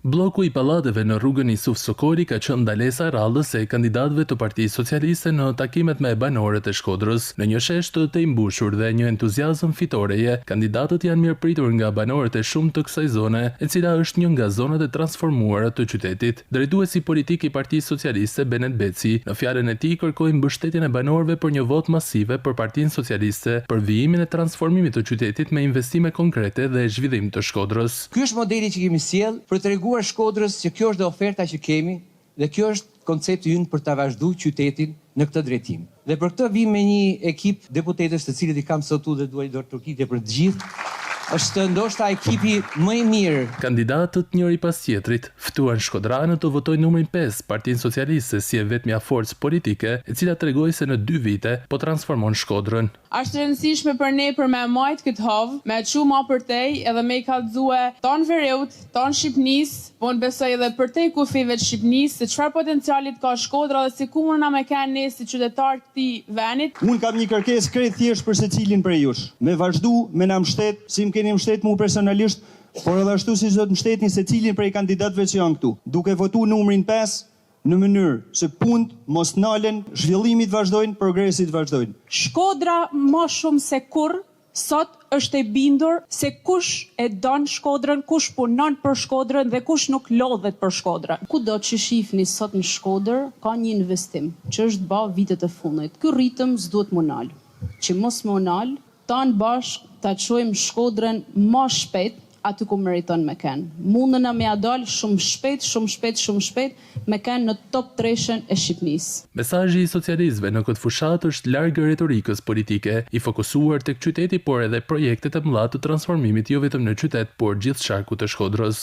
Bloku i pallateve në rrugën Isuf Sokori ka qenë ndalesa e rrallës e kandidatëve të Partisë Socialiste në takimet me banorët e Shkodrës. Në një sheshtë të imbushur dhe një entuziazëm fitoreje, kandidatët janë mirëpritur nga banorët e shumë të kësaj zone, e cila është një nga zonat e transformuara të qytetit. Drejtuesi politik i Partisë Socialiste Benet Beci, në fjalën e tij kërkoi mbështetjen e banorëve për një votë masive për Partinë Socialiste për vijimin e transformimit të qytetit me investime konkrete dhe zhvillim të Shkodrës. Ky është modeli që kemi sjell për të Shkodrës që kjo është dhe oferta që kemi dhe kjo është koncepti ynë për të vazhduar qytetin në këtë drejtim. Dhe për këtë vim me një ekip deputetësh të cilët i kam sotu dhe duaj dorë turkite për të gjithë. Është ndoshta ekipi më i mirë. Kandidatët njëri pas tjetrit ftuan shkodranët të votojnë numrin 5 Partinë Socialiste si e vetmja forcë politike, e cila tregoi se në 2 vite po transformon Shkodrën. Është rëndësishme për ne për me majt këtë hovë, me çu më përtej edhe me i kallëzue ton Vereut, ton Shqipnis, po në besoj edhe përtej kufive të Shqipnis, se çfarë potencialit ka Shkodra dhe si ku mundna me kanë ne si qytetar të këtij venit. Unë kam një kërkesë krejt thjesht për secilin prej jush. Me vazhdu me na mbështet, si më keni mbështet mu personalisht, por edhe ashtu si do të mbështetni secilin prej kandidatëve që janë këtu. Duke votuar numrin 5 në mënyrë se punët mos nalen, zhvillimit vazhdojnë, progresit vazhdojnë. Shkodra më shumë se kur sot është e bindur se kush e don Shkodrën, kush punon për Shkodrën dhe kush nuk lodhet për Shkodrën. Kudo që shihni sot në Shkodër ka një investim që është bë vitet e fundit. Ky ritëm s'duhet më nal. Që mos më nal, tan bashk ta çojmë Shkodrën më shpejt aty ku meriton me kanë. Mundena me adal shumë shpejt me kanë në top 3-shën e Shqipërisë. Mesazhi i socialistëve në këtë fushat është larg retorikës politike, i fokusuar tek qyteti, por edhe projektet e mëdha të transformimit jo vetëm në qytet, por gjithë sharku të Shkodrës.